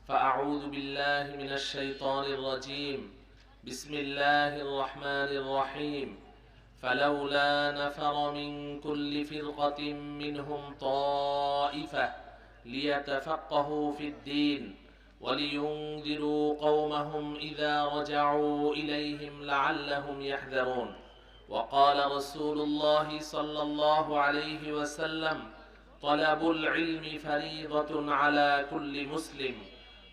فأعوذ بالله من الشيطان الرجيم. بسم الله الرحمن الرحيم. فلولا نفر من كل فرقة منهم طائفة ليتفقهوا في الدين ولينذروا قومهم إذا رجعوا إليهم لعلهم يحذرون. وقال رسول الله صلى الله عليه وسلم: طلب العلم فريضة على كل مسلم.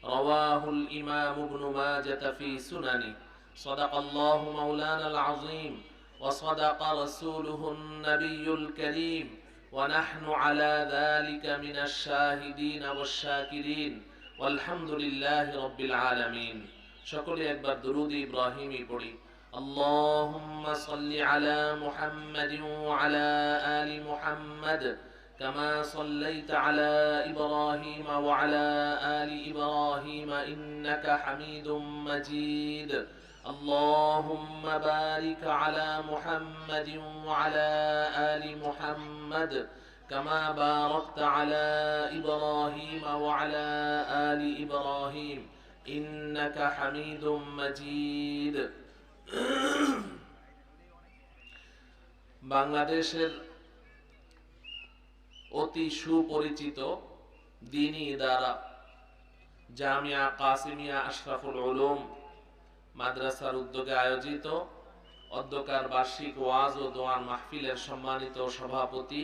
رواه الإمام ابن ماجة في سننه. صدق الله مولانا العظيم وصدق رسوله النبي الكريم ونحن على ذلك من الشاهدين والشاكرين والحمد لله رب العالمين. সকলে একবার দুরূদ ইব্রাহিমি পড়ি। اللهم صل على محمد وعلى آل محمد كما صليت على إبراهيم وعلى آل إبراهيم إنك حميد مجيد. اللهم بارك على محمد وعلى آل محمد كما باركت على إبراهيم وعلى آل إبراهيم إنك حميد مجيد. বাংলাদেশের অতি সুপরিচিত দ্বীনি ইদারা জামিয়া কাসিমিয়া আশরাফুল উলুম মাদ্রাসার উদ্যোগে আয়োজিত অধ্যকার বার্ষিক ওয়াজ ও দোয়ান মাহফিলের সম্মানিত সভাপতি,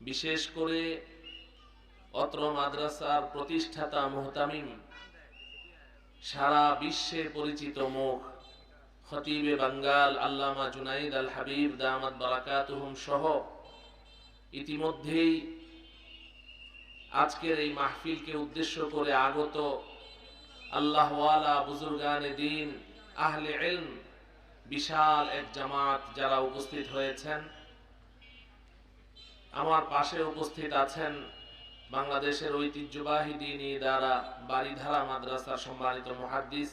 বিশেষ করে অত্র মাদ্রাসার প্রতিষ্ঠাতা মুহতামিম, সারা বিশ্বে পরিচিত মুখ খতিবে বাঙ্গাল আল্লামা জুনাইদ আল হাবিব দামাত বারাকাতুহুম সহ ইতিমধ্যেই আজকের এই মাহফিলকে উদ্দেশ্য করে আগত আল্লাহওয়ালা বুজুর্গানে দ্বীন আহলে ইলম বিশাল এক জামাত যারা উপস্থিত হয়েছেন। আমার পাশে উপস্থিত আছেন বাংলাদেশের ঐতিহ্যবাহী দ্বীনি ইদারা বাড়িধারা মাদ্রাসার সম্মানিত মুহাদ্দিস,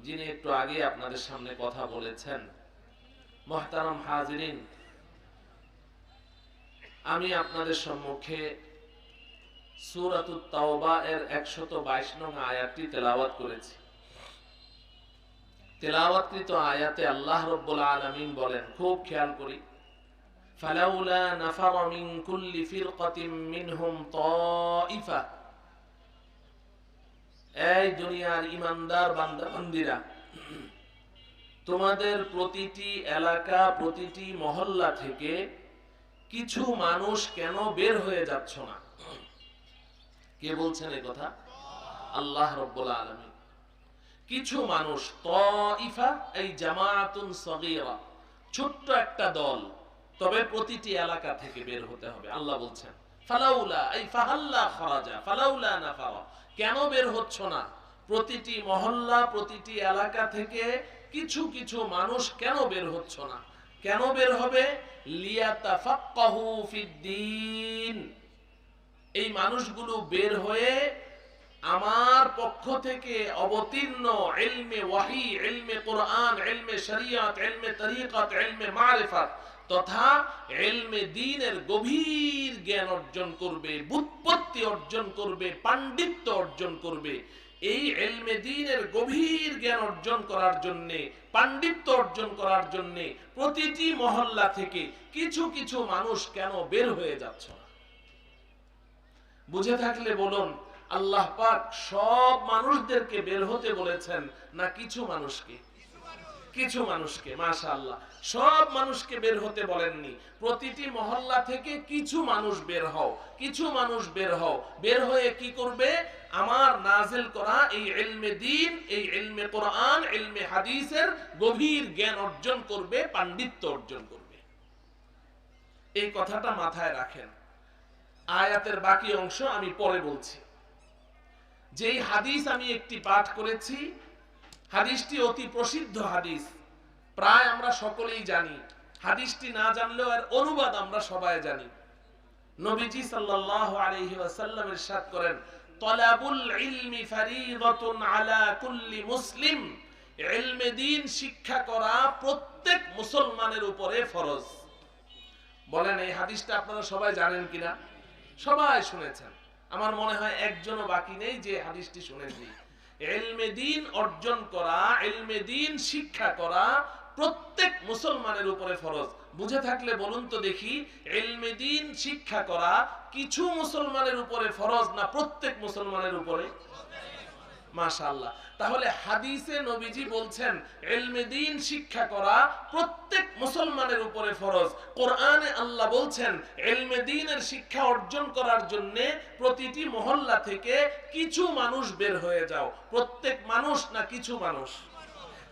যিনি একটু আগে আপনাদের সামনে কথা বলেছেন। মুহতারাম হাজিরিন, আমি আপনাদের সম্মুখে সূরাতুত তাওবা এর 122 নং আয়াতটি তেলাওয়াত করেছি। তেলাওয়াতকৃত আয়াতে আল্লাহ রাব্বুল আলামিন বলেন, খুব খেয়াল করি, ফালাউলা নাফারা মিন কুল্লি ফিরকাতিন মিনহুম তাইফা। এই দুনিয়ার ঈমানদার বান্দা বান্দীরা, তোমাদের প্রতিটি এলাকা, প্রতিটি মহল্লা থেকে কিছু মানুষ কেন বের হয়ে যাচ্ছ না? কে বলছেন এই কথা? আল্লাহ রাব্বুল আলামিন। কিছু মানুষ, তাইফা এই জামাআতুন সাগীরা, ছোট্ট একটা দল, তবে প্রতিটি এলাকা থেকে বের হতে হবে। আল্লাহ বলছেন ফালাউলা এই ফাহাল্লা খরাজা ফালাউলা নাফারা, কেন বের হচ্ছ না? প্রতিটি মহল্লা, প্রতিটি এলাকা থেকে কিছু কিছু মানুষ কেন বের হচ্ছ না? কেন বের হবে? লিয়াতাফাক্কাহু ফিদ্দীন, এই মানুষগুলো বের হয়ে আমার পক্ষ থেকে অবতীর্ণ ইলমে ওয়াহি, ইলমে কোরআন, ইলমে শরিয়ত, ইলমে তরিকত, ইলমে মারিফাত তথা ইলমে দ্বীনের গভীর জ্ঞান অর্জন করবে, বুৎপত্তি অর্জন করবে, পাণ্ডিত্য অর্জন করবে। এই ইলমে দ্বীনের গভীর জ্ঞান অর্জন করার জন্য, পাণ্ডিত্য অর্জন করার জন্য প্রতিটি মহল্লা থেকে কিছু কিছু মানুষ কেন বের হয়ে যাচ্ছে না? বুঝে থাকলে বলুন, আল্লাহ পাক সব মানুষদেরকে বের হতে বলেছেন না কিছু মানুষকে? কিছু মানুষকে। মাশাআল্লাহ, সব মানুষকে বের হতে বলেননি। প্রতিটি মহল্লা থেকে কিছু মানুষ বের হও, কিছু মানুষ বের হও। বের হয়ে কি করবে? আমার নাজিল করা এই ইলমে দ্বীন, এই ইলমে কোরআন, ইলমে হাদিসের গভীর জ্ঞান অর্জন করবে, পাণ্ডিত্য অর্জন করবে। এই কথাটা মাথায় রাখেন। আয়াতের বাকি অংশ আমি পরে বলছি। যেই হাদিস আমি একটি পাঠ করেছি, হাদিসটি অতি প্রসিদ্ধ হাদিস, প্রায় আমরা সকলেই জানি। হাদিসটি না জানলেও এর অনুবাদ আমরা সবাই জানি। নবীজি সাল্লাল্লাহু আলাইহি ওয়াসাল্লাম ইরশাদ করেন, তালাবুল ইলমি ফারিদাতুন আলা কুল্লি মুসলিম, ইলমে দ্বীন শিক্ষা করা প্রত্যেক মুসলমানের উপরে ফরজ। বলেন এই হাদিসটা আপনারা সবাই জানেন কিনা? সবাই শুনেছেন। আমার মনে হয় একজনও বাকি নেই যে হাদিসটি শুনেছি। ইলমে দ্বীন অর্জন করা, ইলমে দ্বীন শিক্ষা করা প্রত্যেক মুসলমানের উপরে ফরজ। বুঝে থাকলে বলুন তো দেখি, ইলমে দ্বীন শিক্ষা করা কিছু মুসলমানের উপরে ফরজ না প্রত্যেক মুসলমানের উপরে? মাশাআল্লাহ। তাহলে হাদিসে নবীজি বলছেন ইলমে দ্বীন শিক্ষা করা প্রত্যেক মুসলমানের উপরে ফরজ। কোরআনে আল্লাহ বলছেন ইলমে দ্বীনের শিক্ষা অর্জন করার জন্য প্রতিটি মহল্লা থেকে কিছু মানুষ বের হয়ে যাও। প্রত্যেক মানুষ না কিছু মানুষ?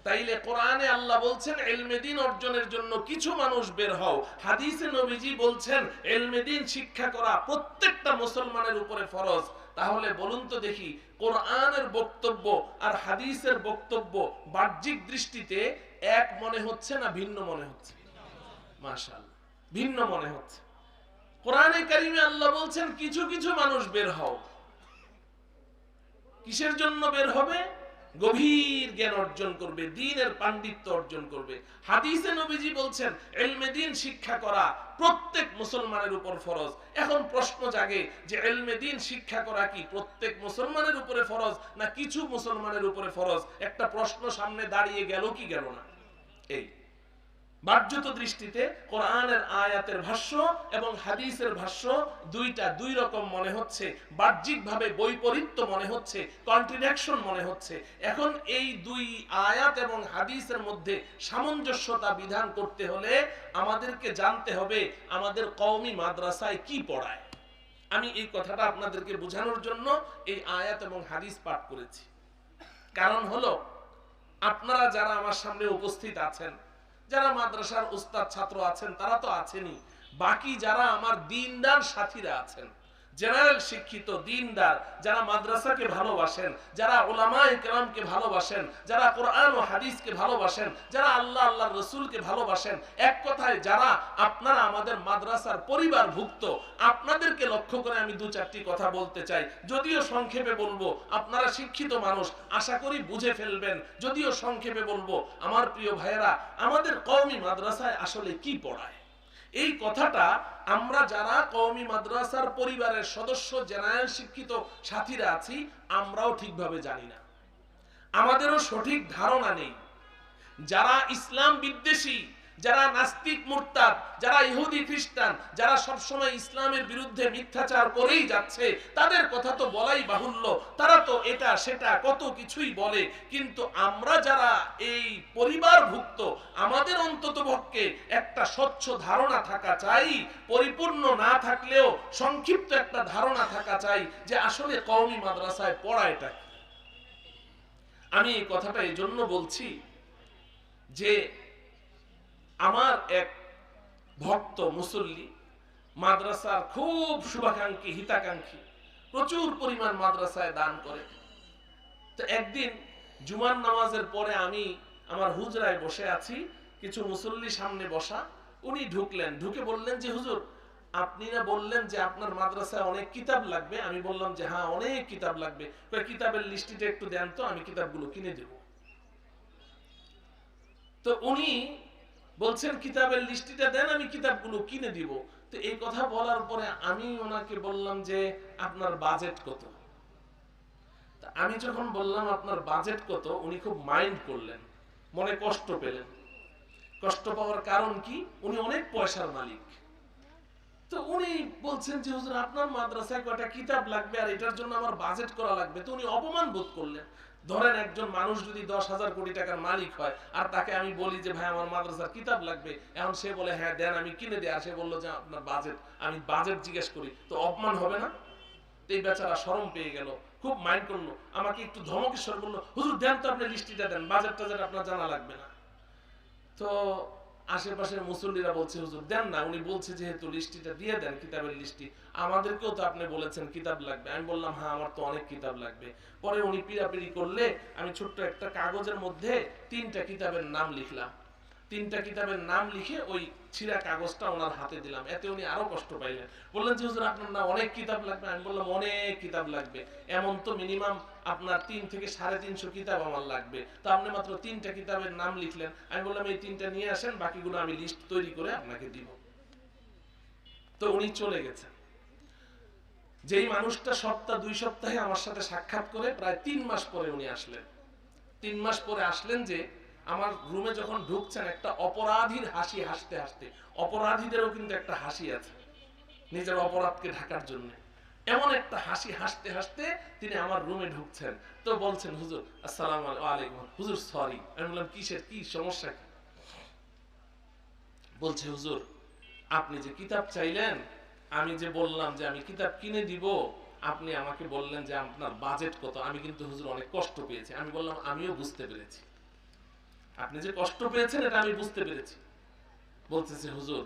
তাইলে কোরআনে আল্লাহ বলছেন ইলমে দ্বীন অর্জনের জন্য কিছু মানুষ বের হও, হাদিসে নবীজি বলছেন ইলমে দ্বীন শিক্ষা করা প্রত্যেকটা মুসলমানের উপরে ফরজ। তাহলে বলুন তো দেখি, কোরআনের বক্তব্য আর হাদিসের বক্তব্য বাহ্যিক দৃষ্টিতে এক মনে হচ্ছে না ভিন্ন মনে হচ্ছে? মাশাআল্লাহ, ভিন্ন মনে হচ্ছে। কোরআনে কারিমে আল্লাহ বলছেন কিছু কিছু মানুষ বের হও। কিসের জন্য বের হবে? গভীর জ্ঞান অর্জন করবে, দ্বীনের পাণ্ডিত্য অর্জন করবে। হাদিসে নবীজি বলছেন ইলমে দ্বীন শিক্ষা করা প্রত্যেক মুসলমানের উপর ফরজ। এখন প্রশ্ন জাগে যে ইলমে দ্বীন শিক্ষা করা কি প্রত্যেক মুসলমানের উপরে ফরজ না কিছু মুসলমানের উপরে ফরজ? একটা প্রশ্ন সামনে দাঁড়িয়ে গেল কি গেল না? এই বাহ্যত দৃষ্টিতে কোরআনের আয়াতের ভাষ্য এবং হাদিসের ভাষ্য দুইটা দুই রকম মনে হচ্ছে, বাহ্যিকভাবে বৈপরীত্য মনে হচ্ছে, কন্ট্রাডিকশন মনে হচ্ছে। এখন এই দুই আয়াত এবং হাদিসের মধ্যে সামঞ্জস্যতা বিধান করতে হলে আমাদেরকে জানতে হবে আমাদের কওমি মাদ্রাসায় কি পড়ায়। আমি এই কথাটা আপনাদেরকে বোঝানোর জন্য এই আয়াত এবং হাদিস পাঠ করেছি। কারণ হলো, আপনারা যারা আমার সামনে উপস্থিত আছেন, যারা মাদ্রাসার উস্তাদ ছাত্র আছেন তারা তো আছেনই, বাকি যারা আমার দ্বীনদার সাথীরা আছেন, জেনারেল শিক্ষিত দ্বীনদার, যারা মাদ্রাসাকে ভালোবাসেন, যারা উলামায়ে কেরামকে ভালোবাসেন, যারা কোরআন ও হাদিসকে ভালোবাসেন, যারা আল্লাহ আল্লাহর রাসূলকে ভালোবাসেন, এক কথায় যারা আপনারা আমাদের মাদ্রাসার পরিবারভুক্ত, আপনাদেরকে লক্ষ্য করে আমি দু চারটি কথা বলতে চাই। যদিও সংক্ষেপে বলবো, আপনারা শিক্ষিত মানুষ, আশা করি বুঝে ফেলবেন। যদিও সংক্ষেপে বলবো, আমার প্রিয় ভাইয়েরা, আমাদের কওমি মাদ্রাসায় আসলে কি পড়ায়? এই কথাটা আমরা যারা কওমি মাদ্রাসার পরিবারের সদস্য, জেনারেল শিক্ষিত সাথীরা আছি, আমরাও ঠিকভাবে জানি না, আমাদেরও সঠিক ধারণা নেই। যারা ইসলাম বিদ্বেষী, যারা নাস্তিক মুরতাদ, যারা ইহুদি খ্রিস্টান, যারা সবসময় ইসলামের বিরুদ্ধে মিথ্যাচার করেই যাচ্ছে, তাদের কথা তো বলাই বাহুল্য। তারা তো এটা সেটা কত কিছুই বলে, কিন্তু আমরা যারা এই পরিবারভুক্ত, আমাদের অন্ততপক্ষে একটা স্বচ্ছ ধারণা থাকা চাই, পরিপূর্ণ না থাকলেও সংক্ষিপ্ত একটা ধারণা থাকা চাই যে আসলে কওমি মাদ্রাসায় পড়ায়টা কি। আমি এই কথাটা এই জন্য বলছি যে আমার এক ভক্ত মুসল্লি, মাদ্রাসার খুব শুভাকাঙ্ক্ষী, হিতাকাঙ্ক্ষী, প্রচুর পরিমাণ মাদ্রাসায় দান করে। তো একদিন জুমার নামাজের পরে আমি আমার হুজরায় বসে আছি, কিছু মুসল্লি সামনে বসা, উনি ঢুকলেন, ঢুকে বললেন যে হুজুর, আপনি না বললেন যে আপনার মাদ্রাসায় অনেক কিতাব লাগবে? আমি বললাম যে হ্যাঁ, অনেক কিতাব লাগবে। কিতাবের লিস্টিটা একটু দেন তো, আমি কিতাবগুলো কিনে দেব। তো উনি বলছেন কিতাবের লিস্টিটা দেন, আমি কিতাবগুলো কিনে দিব। তো এই কথা বলার পরে আমি ওনাকে বললাম যে আপনার বাজেট কত? আমি যখন বললাম আপনার বাজেট কত, উনি খুব মাইন্ড করলেন, মনে কষ্ট পেলেন। কষ্ট পাওয়ার কারণ কি? উনি অনেক পয়সার মালিক। তো উনি বলছেন যে হুজুর, আপনার মাদ্রাসায় কয়টা কিতাব লাগবে আর এটার জন্য আমার বাজেট করা লাগবে। তো উনি অপমান বোধ করলেন। ধরেন একজন মানুষ যদি 10,000 কোটি টাকার মালিক হয় আর তাকে আমি বলি যে ভাই আমার মাদ্রাসার কিতাব লাগবে, এখন সে বলে হ্যাঁ দেন, আমি কিনে দিই, আর সে বললো যে আপনার বাজেট, আমি বাজেট জিজ্ঞেস করি, তো অপমান হবে না? তো এই বেচারা শরম পেয়ে গেল, খুব মাইন্ড করলো, আমাকে একটু ধমকেশ্বর বললো, হুজুর দেন তো, আপনি লিস্টিটা দেন, বাজেট টাজেট আপনার জানা লাগবে না। তো আশেপাশের মুসল্লিরা বলছে হুজুর দেন না, উনি বলছে যেহেতু লিস্টিটা দিয়ে দেন, কিতাবের লিস্টি, আমাদেরকেও তো আপনি বলেছেন কিতাব লাগবে। আমি বললাম হ্যাঁ, আমার তো অনেক কিতাব লাগবে। পরে উনি পিড়াপিড়ি করলে আমি ছোট্ট একটা কাগজের মধ্যে 3টা কিতাবের নাম লিখলাম। 3টা কিতাবের নাম লিখে ওই ছিঁড়া কাগজটা ওনার হাতে দিলাম। এতে উনি আরো কষ্ট পাইলেন, বললেন যে হুজুর আপনার না অনেক কিতাব লাগবে? আমি বললাম অনেক কিতাব লাগবে, এমন তো মিনিমাম আপনার 3 থেকে 350 কিতাব আমার লাগবে, তো আপনি মাত্র 3টা কিতাবের নাম লিখলেন। আমি বললাম এই 3টা নিয়ে আসেন, বাকিগুলো আমি লিস্ট তৈরি করে আপনাকে দিব। তো উনি চলে গেছেন। যেই মানুষটা সপ্তাহ 2 সপ্তাহে আমার সাথে সাক্ষাৎ করে প্রায় 3 মাস পরে উনি আসলেন। 3 মাস পরে আসলেন যে আমার রুমে যখন ঢুকছেন একটা অপরাধীর হাসি হাসতে হাসতে, অপরাধীদেরও কিন্তু একটা হাসি আছে নিজের অপরাধকে ঢাকার জন্য, এমন একটা হাসি হাসতে হাসতে তিনি আমার রুমে ঢুকছেন। তো বলছেন, হুজুর আসসালামু আলাইকুম, হুজুর সরি। আমি বললাম কিসের, কি সমস্যা কি? বলছে, হুজুর আপনি যে কিতাব চাইলেন, আমি যে বললাম যে আমি কিতাব কিনে দিব, আপনি আমাকে বললেন যে আপনার বাজেট কত। আমি কিন্তু হুজুর অনেক কষ্ট পেয়েছি। আমি বললাম আমিও বুঝতে পেরেছি, আপনি যে কষ্ট পেয়েছেন এটা আমি বুঝতে পেরেছি। বলতেছে, হুজুর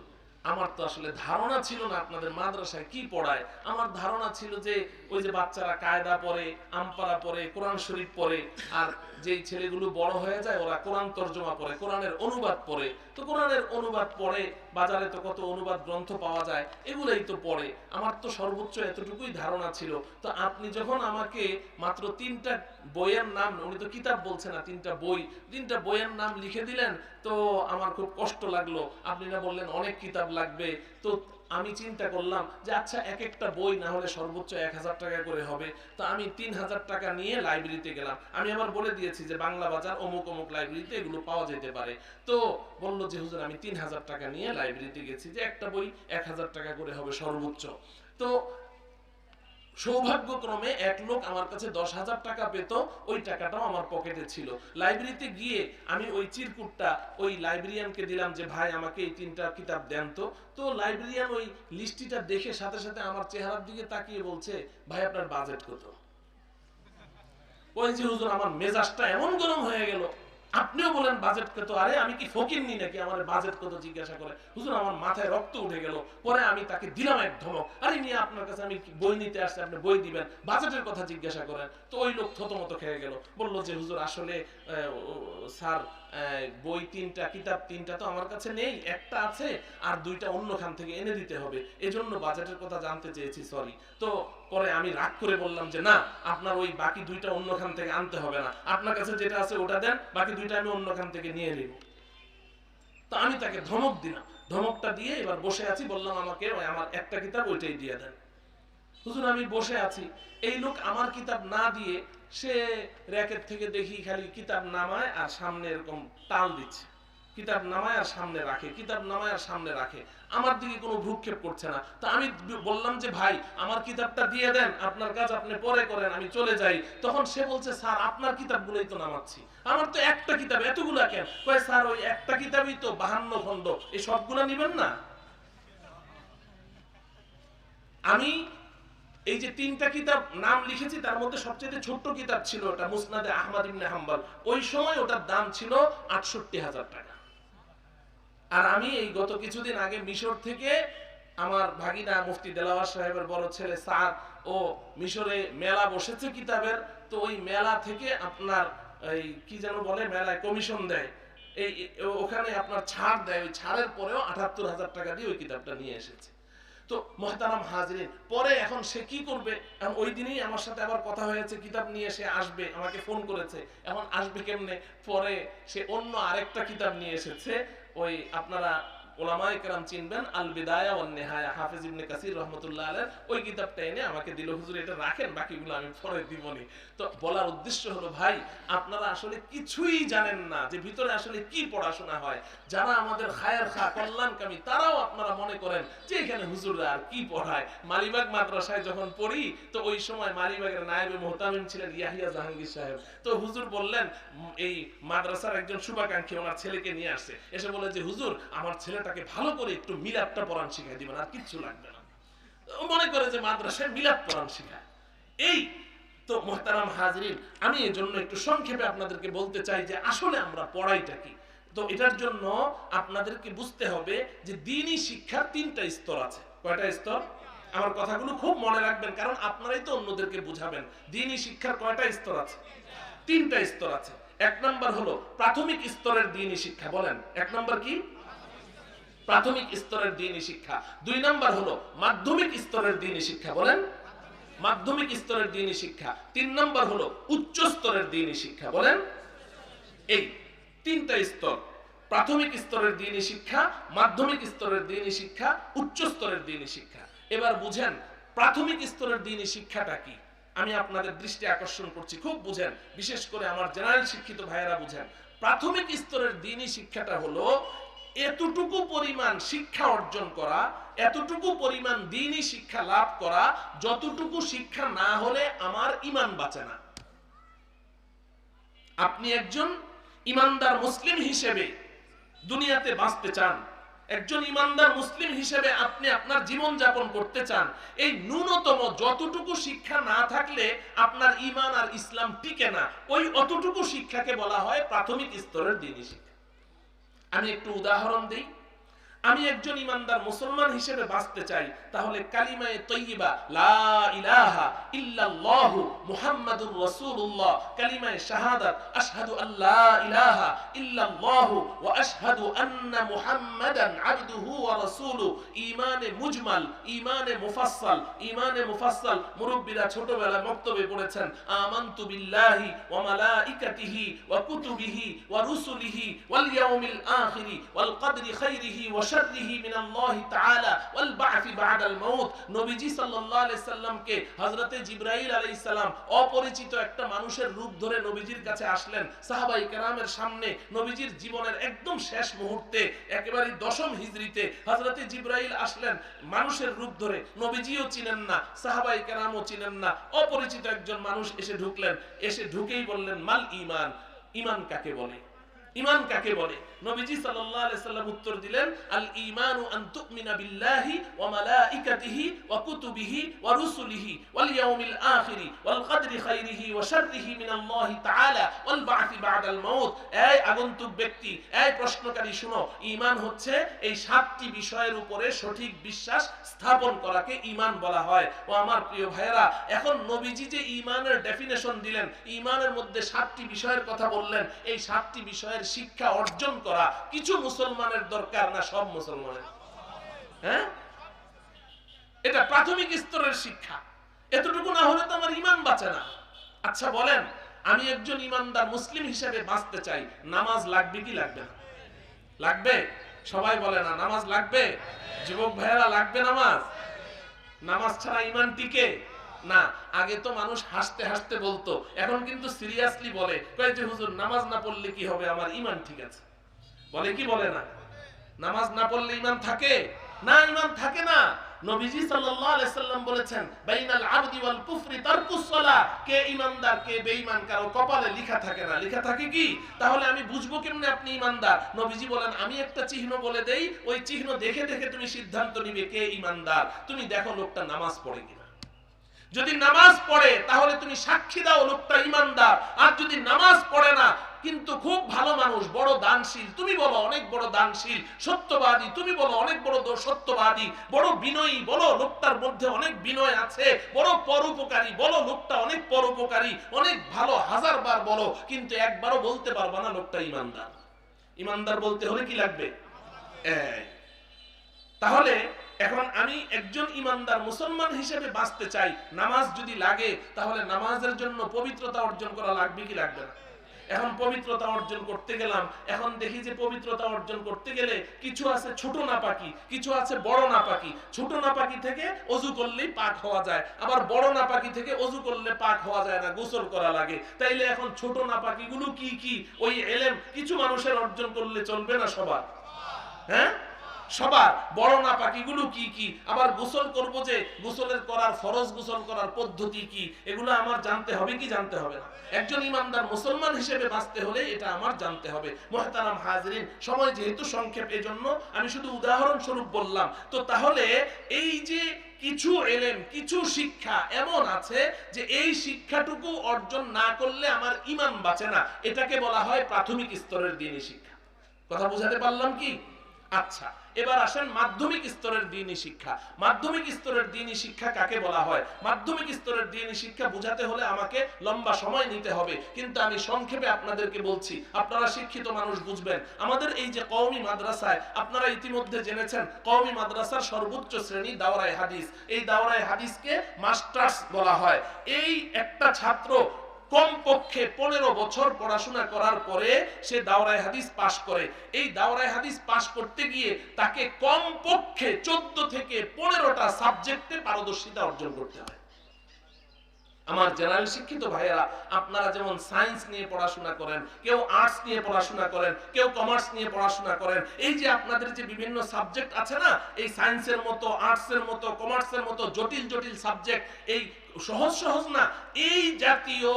আমার তো আসলে ধারণা ছিল না আপনাদের মাদ্রাসায় কি পড়ায়। আমার ধারণা ছিল যে ওই যে বাচ্চারা কায়দা পড়ে, আমপারা পড়ে, কোরআন শরীফ পড়ে, আর যেই ছেলেগুলো বড় হয়ে যায় ওরা কোরআন তর্জমা পড়ে, কোরআনের অনুবাদ পড়ে। তো কোরআনের অনুবাদ পড়ে, বাজারে তো কত অনুবাদ গ্রন্থ পাওয়া যায়, এগুলাই তো পড়ে। আমার তো সর্বোচ্চ এতটুকুই ধারণা ছিল। তো আপনি যখন আমাকে মাত্র 3টা বইয়ের নাম, উনি তো কিতাব বলছে না, 3টা বই, 3টা বইয়ের নাম লিখে দিলেন, তো আমার খুব কষ্ট লাগলো। আপনি না বললেন অনেক কিতাব লাগবে। তো আমি চিন্তা করলাম যে আচ্ছা এক একটা বই না হলে সর্বোচ্চ 1000 টাকা করে হবে। তো আমি 3000 টাকা নিয়ে লাইব্রেরিতে গেলাম। আমি আবার বলে দিয়েছি যে বাংলা বাজার অমুক অমুক লাইব্রেরিতে এগুলো পাওয়া যেতে পারে। তো বলল যে হুজুর আমি 3000 টাকা নিয়ে লাইব্রেরিতে গেছি, যে একটা বই 1000 টাকা করে হবে সর্বোচ্চ। তো সৌভাগ্যক্রমে এক লোক আমার কাছে 10,000 টাকা পেত, ওই টাকাটাও আমার পকেটে ছিল। লাইব্রেরিতে গিয়ে আমি ওই চিরকুটটা ওই লাইব্রেরিয়ানকে দিলাম যে ভাই আমাকে এই 3টা কিতাব দেন তো। তো লাইব্রেরিয়ান ওই লিস্টিটা দেখে সাথে সাথে আমার চেহারার দিকে তাকিয়ে বলছে, ভাই আপনার বাজেট কত? ওই যে হুজুর আমার মেজাজটা এমন গরম হয়ে গেল, আপনিও বলেন বাজেট কত? আরে আমি কি ফকিরনি নাকি আমার বাজেট কত জিজ্ঞাসা করে? হুজুর আমার মাথায় রক্ত উঠে গেল। পরে আমি তাকে দিলাম এক ধমক, আরে নিয়ে আপনার কাছে আমি বই নিতে আসছি, আপনি বই দিবেন, বাজেটের কথা জিজ্ঞাসা করেন? তো ওই লোক থতমত খেয়ে গেল, বলল যে হুজুর আসলে স্যার বই 3টা, কিতাব 3টা তো আমার কাছে নেই, একটা আছে আর 2টা অন্য খান থেকে এনে দিতে হবে, এজন্য বাজেটের কথা জানতে চেয়েছি, সরি। তো পরে আমি রাগ করে বললাম যে না, আপনার ওই বাকি 2টা অন্য খান থেকে আনতে হবে না, আপনার কাছে যেটা আছে ওটা দেন, বাকি 2টা আমি অন্য খান থেকে নিয়ে নিব। তো আমি তাকে ধমক দিলাম, ধমকটা দিয়ে এবার বসে আছি, বললাম আমাকে ওই আমার একটা কিতাব ওইটাই দিয়ে দেন। হুজুর আমি বসে আছি, এই লোক আমার কিতাব না দিয়ে সে র্যাকের থেকে দেখি খালি কিতাব নামায় আর সামনে এরকম তাল দিচ্ছে, কিতাব নামায় আর সামনে রাখে, কিতাব নামায় আর সামনে রাখে, আমার দিকে কোনো ভ্রুক্ষেপ করছে না। তো আমি বললাম যে ভাই আমার কিতাবটা দিয়ে দেন, আপনার কাজ আপনি পরে করেন, আমি চলে যাই। তখন সে বলছে, স্যার আপনার কিতাবগুলোই তো নামাচ্ছি, আমার তো একটা কিতাব, এতগুলা কেন? কয় স্যার ওই একটা কিতাবই তো 52 খণ্ড, এই সবগুলা নিবেন না? আমি এই যে 3টা কিতাব নাম লিখেছি তার মধ্যে সবচেয়ে ছোট্ট কিতাব ছিল ওটা, মুসনাদে আহমদ ইবনে হাম্বল। ওই সময় ওটার দাম ছিল 68,000 টাকা। আর আমি এই গত কিছুদিন আগে মিশর থেকে আমার ভাগিনা মুফতি দেলাওয়ার সাহেবের বড় ছেলে স্যার, ও মিশরে মেলা বসেছে কিতাবের, তো ওই মেলা থেকে আপনার এই কি যেন বলে, মেলায় কমিশন দেয়, এই ওখানে আপনার ছাড় দেয়, ওই ছাড়ের পরেও 78,000 টাকা দিয়ে ওই কিতাবটা নিয়ে এসেছে। তো মহতারাম হাজরিন, পরে এখন সে কি করবে? এখন ওই দিনই আমার সাথে আবার কথা হয়েছে, কিতাব নিয়ে সে আসবে, আমাকে ফোন করেছে। এখন আসবে কেমনে? পরে সে অন্য আরেকটা কিতাব নিয়ে এসেছে, ওই আপনারা ওলামায়ে কেরাম চিনবেন, আল বিদায়া ওয়ান নিহায়া, হাফেজ ইবনে কাসির রাহমাতুল্লাহ আলাইহি, ওই কিতাবটা এনে আমাকে দিল, হুজুর এটা রাখেন, বাকিগুলো আমি পরে দিবনি। তো বলার উদ্দেশ্য হলো ভাই, আপনারা আসলে কিছুই জানেন না যে ভিতরে আসলে কি পড়াশোনা হয়। যারা আমাদের খায়ের খা কল্যাণকামী, তারাও আপনারা মনে করেন যে এখানে হুজুররা আর কি পড়ায়। মালিবাগ মাদ্রাসায় যখন পড়ি, তো ওই সময় মালিবাগের নায়েবে মুহতামিম ছিলেন ইয়াহিয়া জাহাঙ্গীর সাহেব। তো হুজুর বললেন, এই মাদ্রাসার একজন শুভাকাঙ্ক্ষী ওনার ছেলেকে নিয়ে আসছে, এসে বলে যে হুজুর আমার ছেলেটাকে ভালো করে একটু মিলাদটা পড়ান শিখাই দিবেন, আর কিচ্ছু লাগবে না। মনে করে যে মাদ্রাসায় মিলাদ পড়ান শিখায়। এই তো মুহতারাম হাজরিন, আমি এই জন্য একটু সংক্ষেপে আপনাদেরকে বলতে চাই যে আসলে আমরা পড়াইটা কি। তো এটার জন্য আপনাদেরকে বুঝতে হবে যে দ্বীনি শিক্ষার 3টা স্তর আছে। কয়টা স্তর? আমার কথাগুলো খুব মনে রাখবেন, কারণ আপনারাই তো অন্যদেরকে বুঝাবেন। দ্বীনি শিক্ষার কয়টা স্তর আছে? 3টা স্তর আছে। 1 নাম্বার হলো প্রাথমিক স্তরের দ্বীনি শিক্ষা। বলেন 1 নাম্বার কি? প্রাথমিক স্তরের দ্বীনি শিক্ষা। 2 নাম্বার হলো মাধ্যমিক স্তরের দ্বীনি শিক্ষা। বলেন মাধ্যমিক স্তরের দ্বীনি শিক্ষা। 3 নাম্বার হলো উচ্চ স্তরের দ্বীনি শিক্ষা। বলেন এই 3টা স্তর, প্রাথমিক স্তরের দ্বীনি শিক্ষা, মাধ্যমিক স্তরের দ্বীনি শিক্ষা, উচ্চ স্তরের দ্বীনি শিক্ষা। এবার বুঝেন প্রাথমিক স্তরের দ্বীনি শিক্ষাটা কি আমি আপনাদের দৃষ্টি আকর্ষণ করছি, খুব বুঝেন, বিশেষ করে আমার জেনারেল শিক্ষিত ভাইয়েরা বুঝেন। প্রাথমিক স্তরের দ্বীনি শিক্ষাটা হলো এতটুকু পরিমাণ শিক্ষা অর্জন করা, এতটুকু পরিমাণ দ্বীনি শিক্ষা লাভ করা যতটুকু শিক্ষা না হলে আমার ঈমান বাঁচে না। আপনি একজন ঈমানদার মুসলিম হিসেবে দুনিয়াতে বাঁচতে চান, একজন ঈমানদার মুসলিম হিসেবে আপনি আপনার জীবন যাপন করতে চান, এই ন্যূনতম যতটুকু শিক্ষা না থাকলে আপনার ঈমান আর ইসলাম টিকে না, ওই অতটুকু শিক্ষাকে বলা হয় প্রাথমিক স্তরের দ্বীনি শিক্ষা। আমি একটু উদাহরণ দেই। আমি একজন ঈমানদার মুসলমান হিসেবে বাঁচতে চাই, তাহলে কালিমায়ে তয়্যিবা লা ইলাহা ইল্লাল্লাহু মুহাম্মাদুর রাসূলুল্লাহ, কালিমায়ে শাহাদাত আশহাদু আল্লা ইলাহা ইল্লাল্লাহু ওয়া আশহাদু আন্না মুহাম্মাদান আবদুহু ওয়া রাসূলুহু, ঈমানে মুজমাল, ঈমানে মুফাসসাল। মুরব্বিরা ছোটবেলায় মক্তবে পড়েছেন আমানতু বিল্লাহি ওয়া মালাইকাতিহি ওয়া কুতুবিহি ওয়া রুসুলিহি ওয়াল ইয়াউমিল আখিরি ওয়াল কদরি খাইরিহি ওয়া শাররিহি মিনাল্লাহি তাআলা ওয়াল বা'থি বা'দাল মাউত। নবীজি সাল্লাল্লাহু আলাইহি সাল্লামকে হযরতে জিবরাইল আলাইহিস সালাম অপরিচিত একটা মানুষের রূপ ধরে নবীজির কাছে আসলেন, সাহাবায়ে কেরামের সামনে নবীজির জীবনের একদম শেষ মুহূর্তে, একেবারে 10ম হিজরিতে হযরতে জিবরাইল আসলেন মানুষের রূপ ধরে, নবীজিও চিনেন না, সাহাবায়ে কেরামও চিনেন না, অপরিচিত একজন মানুষ এসে ঢুকলেন, এসে ঢুকেই বললেন মাল ঈমান, ঈমান কাকে বলে, ঈমান কাকে বলে? নবীজি সাল্লাল্লাহু আলাইহি সাল্লাম উত্তর দিলেন আল ঈমানু আন তুমিনা বিল্লাহি ওয়া মালাইকাতিহি ওয়া কুতুবিহি ওয়া রুসুলিহি ওয়াল ইয়াউমিল আখিরি ওয়াল কদরি খাইরিহি ওয়া শাররিহি মিনাল্লাহি তাআলা ওয়াল বা'থি বা'দাল মাউত। এই আগন্তুক ব্যক্তি, এই প্রশ্নকারী শুনো, ঈমান হচ্ছে এই 7টি বিষয়ের উপরে সঠিক বিশ্বাস স্থাপন করাকে ঈমান বলা হয়। ও আমার প্রিয় ভাইয়েরা, এখন নবীজি যে ঈমানের ডেফিনেশন দিলেন, ঈমানের মধ্যে 7টি বিষয়ের কথা বললেন, এই 7টি বিষয়ের শিক্ষা অর্জন করা কিছু মুসলমানের দরকার না সব মুসলমানের? হ্যাঁ, এটা প্রাথমিক স্তরের শিক্ষা। এতটুকু না হলে তো আমার ঈমান বাঁচে না। আচ্ছা বলেন, আমি একজন ঈমানদার মুসলিম হিসেবে বাঁচতে চাই, নামাজ লাগবে কি লাগবে না? লাগবে? সবাই বলে না নামাজ লাগবে। যুবক ভাইয়েরা, লাগবে নামাজ? নামাজ ছাড়া ঈমান টিকে না। আগে তো মানুষ হাসতে হাসতে বলতো, এখন কিন্তু সিরিয়াসলি বলে, কয় যে হুজুর নামাজ না পড়লে কি হবে, আমার ঈমান ঠিক আছে। বলে কি বলে না? নামাজ না পড়লে ঈমান থাকে না? ঈমান থাকে না। নবীজি সাল্লাল্লাহু আলাইহি সাল্লাম বলেছেন বাইনাল আবদি ওয়াল কুফরি তারকুস সালাহ, কে ঈমানদার কে বেঈমান কারো কপালে লেখা থাকে না। লেখা থাকে কি? তাহলে আমি বুঝবো কেমনে আপনি ঈমানদার? নবীজি বলেন আমি একটা চিহ্ন বলে দেই, ওই চিহ্ন দেখে দেখে তুমি সিদ্ধান্ত নিবে কে ঈমানদার। তুমি দেখো লোকটা নামাজ পড়ে কিনা। যদি নামাজ পড়ে তাহলে তুমি সাক্ষী দাও লোকটা ঈমানদার। আর যদি নামাজ পড়ে না কিন্তু খুব ভালো মানুষ, বড় দানশীল, তুমি বলো অনেক বড় দানশীল, সত্যবাদী, তুমি বলো অনেক বড় সত্যবাদী, বড় বিনয়ী, বলো লোকটার মধ্যে অনেক বিনয় আছে, বড় পরোপকারী, বলো লোকটা অনেক পরোপকারী, অনেক ভালো, হাজারবার বলো, কিন্তু একবারও বলতে পারবা না লোকটা ঈমানদার। ঈমানদার বলতে হলে কি লাগবে? তাহলে এখন আমি একজন ঈমানদার মুসলমান হিসেবে বাঁচতে চাই, নামাজ যদি লাগে তাহলে নামাজের জন্য পবিত্রতা অর্জন করা লাগবে কি লাগবে না? এখন পবিত্রতা অর্জন করতে গেলাম, এখন দেখি যে পবিত্রতা অর্জন করতে গেলে কিছু আছে ছোট নাপাকি, কিছু আছে বড় নাপাকি। ছোট নাপাকি থেকে ওযু করলেই পাক হওয়া যায়, আবার বড় নাপাকি থেকে ওযু করলে পাক হওয়া যায় না, গোসল করা লাগে। তাইলে এখন ছোট নাপাকি গুলো কি কি? ওই ইলম কিছু মানুষের অর্জন করলে চলবে না সবার? হ্যাঁ, সবার। বড় নাপাকিগুলো কি কি? আবার গোসল করব যে গোসলের করার ফরজ, গোসল করার পদ্ধতি কি, এগুলো আমার জানতে হবে কি জানতে হবে না? একজন ঈমানদার মুসলমান হিসেবে বাঁচতে হলে এটা আমার জানতে হবে। মুহতারাম হাজিরিন, সময় যেহেতু সংক্ষেপ, এজন্য আমি শুধু উদাহরণ স্বরূপ বললাম। তো তাহলে এই যে কিছু ইলম, কিছু শিক্ষা এমন আছে যে এই শিক্ষাটুকু অর্জন না করলে আমার ঈমান বাঁচে না, এটাকে বলা হয় প্রাথমিক স্তরের দ্বীনি শিক্ষা। কথা বুঝাতে পারলাম কি? আচ্ছা, এবার আসেন মাধ্যমিক স্তরের দ্বীনি শিক্ষা। মাধ্যমিক স্তরের দ্বীনি শিক্ষা কাকে বলা হয়? মাধ্যমিক স্তরের দ্বীনি শিক্ষা বোঝাতে হলে আমাকে লম্বা সময় নিতে হবে, কিন্তু আমি সংক্ষেপে আপনাদেরকে বলছি, আপনারা শিক্ষিত মানুষ বুঝবেন। আমাদের এই যে কওমি মাদ্রাসায়, আপনারা ইতিমধ্যে জেনেছেন কওমি মাদ্রাসার সর্বোচ্চ শ্রেণী দাওরায়ে হাদিস। এই দাওরায়ে হাদিসকে মাস্টার্স বলা হয়। এই একটা ছাত্র কমপক্ষে 15 বছর পড়াশোনা করার পরে সে দাওরায়ে হাদিস পাশ করে। এই দাওরায়ে হাদিস পাশ করতে গিয়ে তাকে কমপক্ষে 14 থেকে 15টা সাবজেক্টে পারদর্শিতা অর্জন করতে হয়। আমার জেনারেল শিক্ষিত ভাইয়েরা, আপনারা যেমন সায়েন্স নিয়ে পড়াশোনা করেন, কেউ আর্টস নিয়ে পড়াশোনা করেন, কেউ কমার্স নিয়ে পড়াশোনা করেন, এই যে আপনাদের যে বিভিন্ন সাবজেক্ট আছে না, এই সায়েন্সের মতো, আর্টসের মতো, কমার্সের মতো জটিল জটিল সাবজেক্ট, এই সহজ সহজ না, এই জাতীয়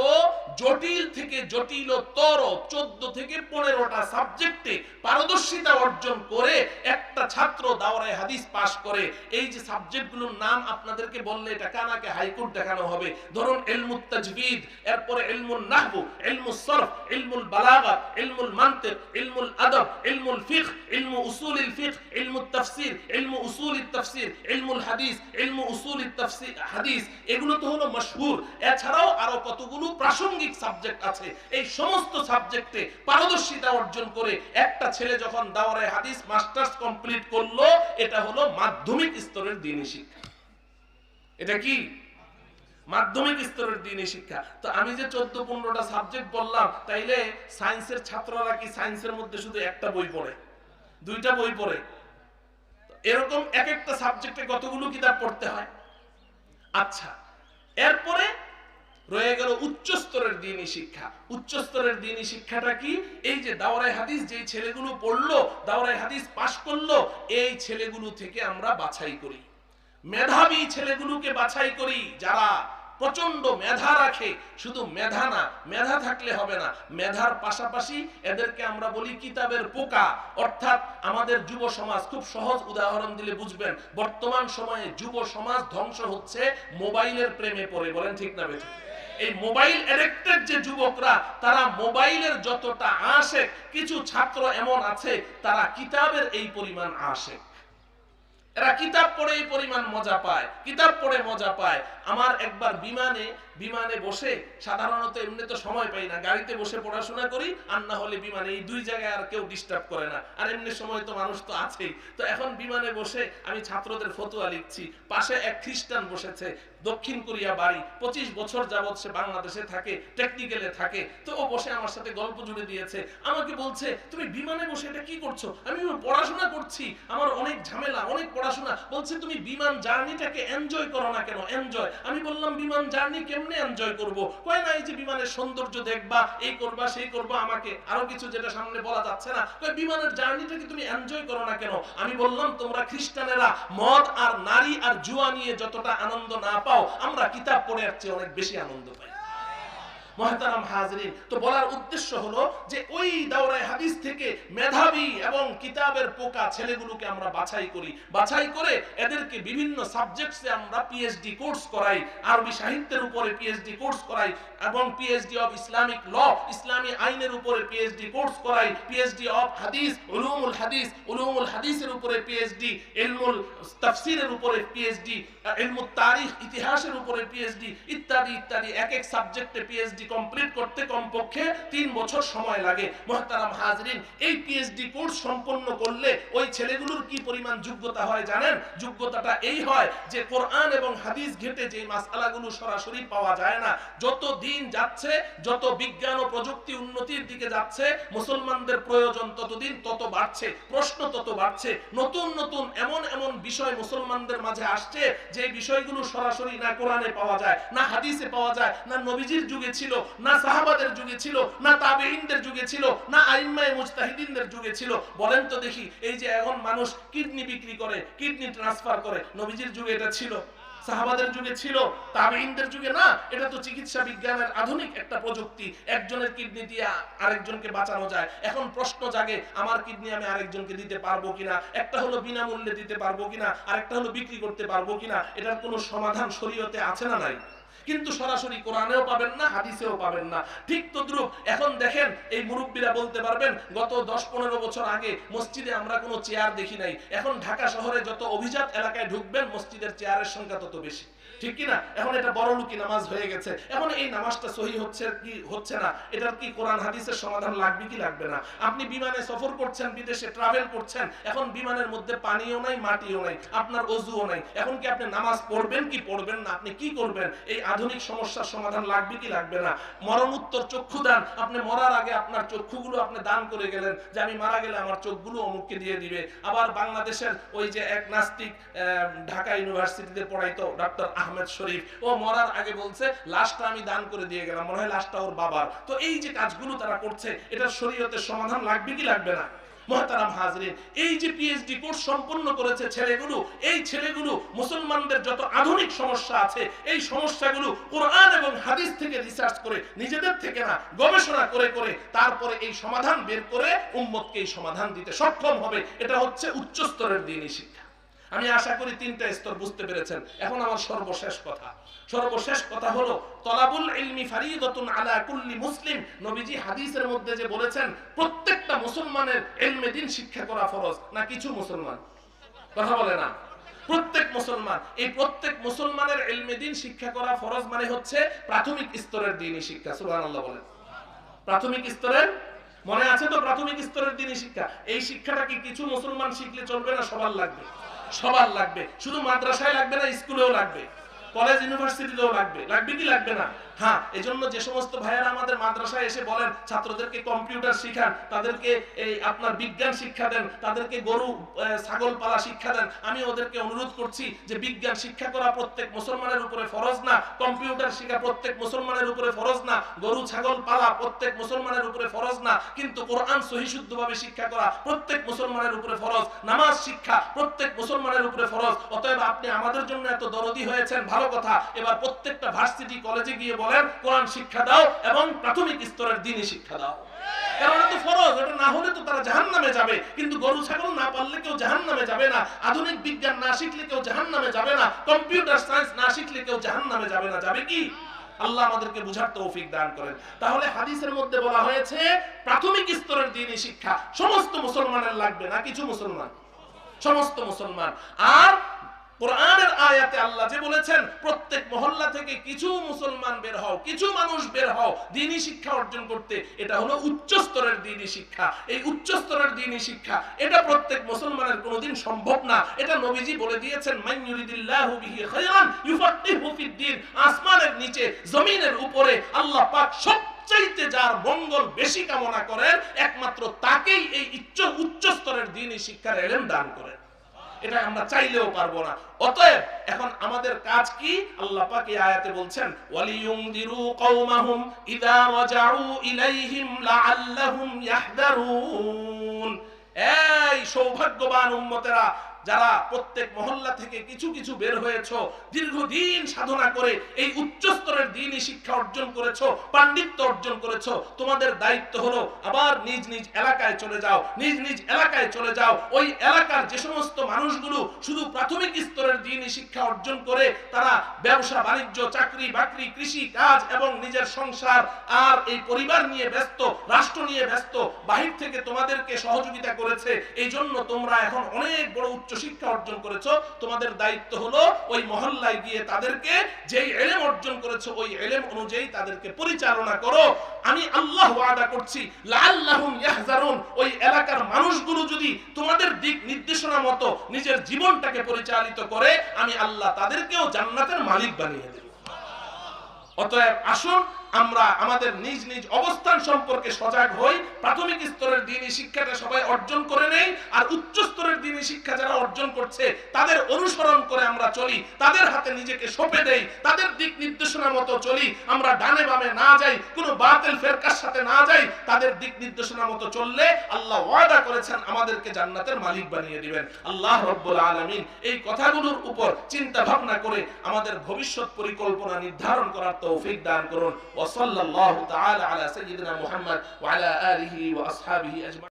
জটিল থেকে জটিলতর 14 থেকে 15টা সাবজেক্টে পারদর্শিতা অর্জন করে একটা ছাত্র দাওরায়ে হাদিস পাশ করে। এই যে সাবজেক্টগুলোর নাম আপনাদেরকে বললে এটা কানাকে হাইকোর্ট দেখানো হবে। ধরুন ইলমুত তাজবিদ, এরপরে ইলমুন নাহবু, ইলমুস সরফ, ইলমুল বালাগা, ইলমুল মানতিক, ইলমুল আদব, ইলমুল ফিকহ, ইলমু উসুলিল ফিকহ, ইলমুত তাফসীর, ইলমু উসুলিত তাফসীর, ইলমুল হাদিস, ইলমু উসুলিত তাফসীর হাদিস, এগুলো তো হলো মশহুর। এছাড়াও আরো কতগুলো প্রাসঙ্গিক সাবজেক্ট আছে। এই সমস্ত সাবজেক্টে পারদর্শিতা অর্জন করে একটা ছেলে যখন দাওরায়ে হাদিস মাস্টার্স কমপ্লিট করলো, এটা হলো মাধ্যমিক স্তরের দ্বীনি শিক্ষা। এটা কি মাধ্যমিক স্তরের দ্বীনি শিক্ষা। তো আমি যে 14-15টা সাবজেক্ট বললাম, তাইলে সায়েন্সের ছাত্ররা কি সায়েন্সের মধ্যে শুধু একটা বই পড়ে, 2টা বই পড়ে? এরকম এক একটা সাবজেক্টে কতগুলো কিতাব পড়তে হয়? আচ্ছা, এরপরে রয়ে গেল উচ্চ স্তরের দ্বীনি শিক্ষা। উচ্চ স্তরের দ্বীনি শিক্ষাটা কি? এই যে দাওরায়ে হাদিস যেই ছেলেগুলো পড়লো, দাওরায়ে হাদিস পাশ করলো, এই ছেলেগুলো থেকে আমরা বাছাই করি, মেধাবী ছেলেগুলোকে বাছাই করি, যারা প্রচন্ড মেধা রাখে। শুধু মেধা না, মেধা থাকলে হবে না, মেধার পাশাপাশি এদেরকে আমরা বলি কিতাবের পোকা। অর্থাৎ আমাদের যুব সমাজ, খুব সহজ উদাহরণ দিলে বুঝবেন, বর্তমান সময়ে যুব সমাজ ধ্বংস হচ্ছে মোবাইলের প্রেমে পড়ে। বলেন ঠিক না বেঠিক? এই মোবাইল এডিক্টেড যে যুবকরা, তারা মোবাইলের যতটা আশেক, কিছু ছাত্র এমন আছে তারা কিতাবের এই পরিমাণ আশেক। এরা কিতাব পড়ে এই পরিমাণ মজা পায়, কিতাব পড়ে মজা পায়। আমার একবার বিমানে বসে, সাধারণত এমনি তো সময় পাই না, গাড়িতে বসে পড়াশোনা করি, আর না হলে বিমানে, এই 2 জায়গায় আর কেউ ডিস্টার্ব করে না, আর এমনি সময় তো মানুষ তো আছেই। তো এখন বিমানে বসে আমি ছাত্রদের ফতোয়া লিখছি, পাশে এক খ্রিস্টান বসেছে, দক্ষিণ কোরিয়া বাড়ি, 25 বছর যাবত সে বাংলাদেশে থাকে, টেকনিক্যালে থাকে। তো ও বসে আমার সাথে গল্প জুড়ে দিয়েছে, আমাকে বলছে তুমি বিমানে বসে এটা কি করছো? আমি পড়াশোনা করছি, আমার অনেক ঝামেলা, অনেক পড়াশোনা। বলছে তুমি বিমান জার্নিটাকে এনজয় করো না কেন? এনজয়। আমি বললাম বিমান জার্নি কেমনে এনজয় করব? কয় না, এই যে বিমানের সৌন্দর্য দেখবা, এই করবা, সেই করবা, আমাকে আরো কিছু যেটা সামনে বলা যাচ্ছে না। কয় বিমানের জার্নিটাকে তুমি এনজয় করো না কেন? আমি বললাম তোমরা খ্রিস্টানেরা মদ আর নারী আর জুয়া নিয়ে যতটা আনন্দ না পাও, আমরা কিতাব পড়ে আর চেয়ে অনেক বেশি আনন্দ পাই। মুহতারাম হাজরিন, তো বলার উদ্দেশ্য হলো যে ওই দাওরায়ে হাদিস থেকে মেধাবী এবং কিতাবের পোকা ছেলেগুলোকে আমরা বাছাই করি, বাছাই করে এদেরকে বিভিন্ন সাবজেক্টসে আমরা পিএইচডি কোর্স করাই, আরবি সাহিত্যের উপরে পিএইচডি কোর্স করাই, এবং পিএইচডি অফ ইসলামিক ল, ইসলামী আইনের উপরে পিএইচডি কোর্স করাই, পিএইচডি অফ হাদিস, উলুমুল হাদিসের উপরে পিএইচডি, ইলমুল তাফসীরের উপরে পিএইচডি, ইলমুত তারিখ, ইতিহাসের উপরে পিএইচডি, ইত্যাদি ইত্যাদি। এক এক সাবজেক্টে পিএইচডি কমপ্লিট করতে কমপক্ষে 3 বছর সময় লাগে। মুহতারাম হাজরিন, এই পিএইচডি কোর্স সম্পন্ন করলে ওই ছেলেগুলোর কি পরিমাণ যোগ্যতা হয় জানেন? যোগ্যতাটা এই হয় যে কোরআন এবং হাদিস ঘেঁটে যে মাসআলাগুলো সরাসরি পাওয়া যায় না, যত দিন যাচ্ছে, যত বিজ্ঞান ও প্রযুক্তি উন্নতির দিকে যাচ্ছে, মুসলমানদের প্রয়োজন ততদিন তত বাড়ছে, প্রশ্ন তত বাড়ছে, নতুন নতুন এমন এমন বিষয় মুসলমানদের মাঝে আসছে যে বিষয়গুলো সরাসরি না কোরআনে পাওয়া যায়, না হাদিসে পাওয়া যায়, না নবীজির যুগে ছিল, না সাহাবাদের যুগে ছিল, না তাবেঈনদের যুগে ছিল, না আইম্মায়ে মুজতাহিদিনদের যুগে ছিল। বলেন তো দেখি, এই যে এখন মানুষ কিডনি বিক্রি করে, কিডনি ট্রান্সফার করে, নবীজির যুগে এটা ছিল? সাহাবাদের যুগে ছিল? তাবেঈনদের যুগে না। এটা তো চিকিৎসা বিজ্ঞানের আধুনিক একটা প্রযুক্তি, একজনের কিডনি দিয়ে আরেকজনকে বাঁচানো যায়। এখন প্রশ্ন জাগে, আমার কিডনি আমি আরেকজনকে দিতে পারবো কিনা? একটা হলো বিনামূল্যে দিতে পারবো কিনা, আরেকটা হলো বিক্রি করতে পারবো কিনা। এটার কোনো সমাধান শরীয়তে আছে না নাই? কিন্তু সরাসরি কোরআনেও পাবেন না, হাদিসেও পাবেন না। ঠিক তদ্রুপ এখন দেখেন, এই মুরব্বীরা বলতে পারবেন, গত 10-15 বছর আগে মসজিদে আমরা কোনো চেয়ার দেখি নাই। এখন ঢাকা শহরে যত অভিজাত এলাকায় ঢুকবেন, মসজিদের চেয়ারের সংখ্যা তত বেশি। ঠিক কি না? এখন এটা বড়লুকি নামাজ হয়ে গেছে, এখন এই নামাজটা সহি হচ্ছে কি হচ্ছে না, এটার কি কোরআন হাদিসের সমাধান লাগবে কি লাগবে না? আপনি বিমানে সফর করছেন, বিদেশে ট্রাভেল করছেন, এখন বিমানের মধ্যে পানিও নাই, মাটিও নাই, আপনার ওযুও নাই, এখন কি আপনি নামাজ পড়বেন কি পড়বেন না, আপনি কি করবেন? এই আধুনিক সমস্যার সমাধান লাগবে কি লাগবে না? মরণোত্তর চক্ষুদান, আপনি মরার আগে আপনার চক্ষুগুলো আপনি দান করে গেলেন যে আমি মারা গেলে আমার চোখগুলো অমুককে দিয়ে দিবে। আবার বাংলাদেশের ওই যে এক নাস্তিক ঢাকা ইউনিভার্সিটিতে পড়াইতো ডক্টর আহমেদ শরীফ, ও মরার আগে বলছে লাশটা আমি দান করে দিয়ে গেলাম, মনে হয় লাশটা ওর বাবার। তো এই যে কাজগুলো তারা করছে, এটা শরীয়তের সমাধান লাগবে কি লাগবে না? মুহতারাম হাজরিন, এই যে পিএইচডি কোর্স সম্পন্ন করেছে ছেলেগুলো, এই ছেলেগুলো মুসলমানদের যত আধুনিক সমস্যা আছে এই সমস্যাগুলো কোরআন এবং হাদিস থেকে রিসার্চ করে, নিজেদের থেকে না, গবেষণা করে করে তারপরে এই সমাধান বের করে উম্মতকে এই সমাধান দিতে সক্ষম হবে। এটা হচ্ছে উচ্চ স্তরের দ্বীনি শিক্ষা। আমি আশা করি 3টা স্তর বুঝতে পেরেছেন। এখন আমার সর্বশেষ কথা হলো তলাবুল ইলমি ফারিদাতুন আলা কুল্লি মুসলিম। নবীজি হাদিসের মধ্যে যে বলেছেন প্রত্যেকটা মুসলমানের ইলমে দ্বীন শিক্ষা করা ফরজ, না কিছু মুসলমান? কথা বলে না। প্রত্যেক মুসলমান, এই প্রত্যেক মুসলমানের ইলমে দ্বীন শিক্ষা করা ফরজ মানে হচ্ছে প্রাথমিক স্তরের দ্বীনি শিক্ষা। সুবহানাল্লাহ বলেন। প্রাথমিক স্তরের, মনে আছে তো প্রাথমিক স্তরের দ্বীনি শিক্ষা? এই শিক্ষাটা কি কিছু মুসলমান শিখলে চলবে না সবার লাগবে? সবার লাগবে। শুধু মাদ্রাসায় লাগবে না, স্কুলেও লাগবে, কলেজ ইউনিভার্সিটিতেও লাগবে। লাগবে কি লাগবে না? হ্যাঁ, এজন্য যে সমস্ত ভাইয়েরা আমাদের মাদ্রাসায় এসে বলেন ছাত্রদেরকে কম্পিউটার শিখান, তাদেরকে এই আপনার বিজ্ঞান শিক্ষা দেন, তাদেরকে গরু ছাগল পালা শিক্ষা দেন, আমি ওদেরকে অনুরোধ করছি যে বিজ্ঞান শিক্ষা করা প্রত্যেক মুসলমানের উপরে ফরজ না, কম্পিউটার শিক্ষা প্রত্যেক মুসলমানের উপরে ফরজ না, গরু ছাগল পালা প্রত্যেক মুসলমানের উপরে ফরজ না, কিন্তু কোরআন সহি শুদ্ধভাবে শিক্ষা করা প্রত্যেক মুসলমানের উপরে ফরজ, নামাজ শিক্ষা প্রত্যেক মুসলমানের উপরে ফরজ। অতএব আপনি আমাদের জন্য এত দরদি হয়েছেন, ভালো কথা। এবার প্রত্যেকটা ভার্সিটি কলেজে গিয়ে বলেন কোরআন শিক্ষা দাও এবং প্রাথমিক স্তরের দ্বীনি শিক্ষা দাও। কারণ এটা ফরজ, এটা না হলে তো তারা জাহান্নামে যাবে। কিন্তু গরু ছাগল না পারলে কেউ জাহান্নামে যাবে না, আধুনিক বিজ্ঞান না শিখলে কেউ জাহান্নামে যাবে না, কম্পিউটার সায়েন্স না শিখলে কেউ জাহান্নামে যাবে না। যাবে কি? আল্লাহ আমাদেরকে বুঝার তৌফিক দান করেন। তাহলে হাদিসের মধ্যে বলা হয়েছে প্রাথমিক স্তরের দ্বীনি শিক্ষা সমস্ত মুসলমানের লাগবে, না কিছু মুসলমান? সমস্ত মুসলমান। আর কোরআনের আয়াতে আল্লাহ যে বলেছেন প্রত্যেক মহল্লা থেকে কিছু মুসলমান বের হও, কিছু মানুষ বের হও দ্বীনি শিক্ষা অর্জন করতে, এটা হলো উচ্চ স্তরের দ্বীনি শিক্ষা। এই উচ্চ স্তরের দ্বীনি শিক্ষা এটা প্রত্যেক মুসলমানের কোনোদিন সম্ভব না। এটা নবীজি বলে দিয়েছেন মান ইউরিদিল্লাহু বিহি খায়রান ইউফাক্কিহু ফিদ্দীন। আসমানের নিচে জমিনের উপরে আল্লাহ পাক সবচাইতে যার মঙ্গল বেশি কামনা করেন একমাত্র তাকেই এই উচ্চ স্তরের দ্বীনি শিক্ষার ইলম দান করেন। এটা আমরা চাইলেও পারবো না। অতএব এখন আমাদের কাজ কি? আল্লাহ পাক এই আয়াতে বলছেন ওয়ালিয়ুনদিরু কওমাহুম ইযা রাজাউ ইলাইহিম লাআল্লাহুম ইয়াহদারুন। এই সৌভাগ্যবান উম্মতেরা যারা প্রত্যেক মহল্লা থেকে কিছু কিছু বের হয়েছো, দীর্ঘদিন সাধনা করে এই উচ্চ স্তরের দ্বীনি শিক্ষা অর্জন করেছো, পাণ্ডিত্য অর্জন করেছো, তোমাদের দায়িত্ব হলো আবার নিজ নিজ এলাকায় চলে যাও, নিজ নিজ এলাকায় চলে যাও। ওই এলাকার যে সমস্ত মানুষগুলো শুধু প্রাথমিক স্তরের দ্বীনি শিক্ষা অর্জন করে তারা ব্যবসা বাণিজ্য, চাকরি বাকরি, কৃষি কাজ এবং নিজের সংসার আর এই পরিবার নিয়ে ব্যস্ত, রাষ্ট্র নিয়ে ব্যস্ত, বাহির থেকে তোমাদেরকে সহযোগিতা করেছে, এই জন্য তোমরা এখন অনেক বড় উচ্চ শিক্ষা অর্জন করেছো। তোমাদের দায়িত্ব হলো ওই মহল্লায় গিয়ে তাদেরকে যেই ইলম অর্জন করেছো ওই ইলম অনুযায়ী তাদেরকে পরিচালনা করো। আমি আল্লাহ ওয়াদা করছি লাআল্লাহুম ইয়াহজারুন, ওই এলাকার মানুষগুলো যদি তোমাদের দিক নির্দেশনা মতো নিজের জীবনটাকে পরিচালিত করে আমি আল্লাহ তাদেরকেও জান্নাতের মালিক বানিয়ে দেব। অতএব আসুন আমরা আমাদের নিজ নিজ অবস্থান সম্পর্কে সজাগ হই, প্রাথমিক স্তরের দ্বীনি শিক্ষাটা সবাই অর্জন করে নেই, আর উচ্চ স্তরের দ্বীনি শিক্ষা যারা অর্জন করছে তাদের অনুসরণ করে আমরা চলি, তাদের হাতে নিজেকে সঁপে দেই, তাদের দিক নির্দেশনা মতো চলি, আমরা ডানে বামে না যাই, কোনো বাতিল ফেরকার সাথে না যাই, তাদের দিক নির্দেশনা মতো চললে আল্লাহ ওয়াদা করেছেন আমাদেরকে জান্নাতের মালিক বানিয়ে দিবেন। আল্লাহ রাব্বুল আলামিন এই কথাগুলোর উপর চিন্তা ভাবনা করে আমাদের ভবিষ্যৎ পরিকল্পনা নির্ধারণ করার তৌফিক দান করুন। وصلى الله تعالى على سيدنا محمد وعلى آله وأصحابه أجمعين।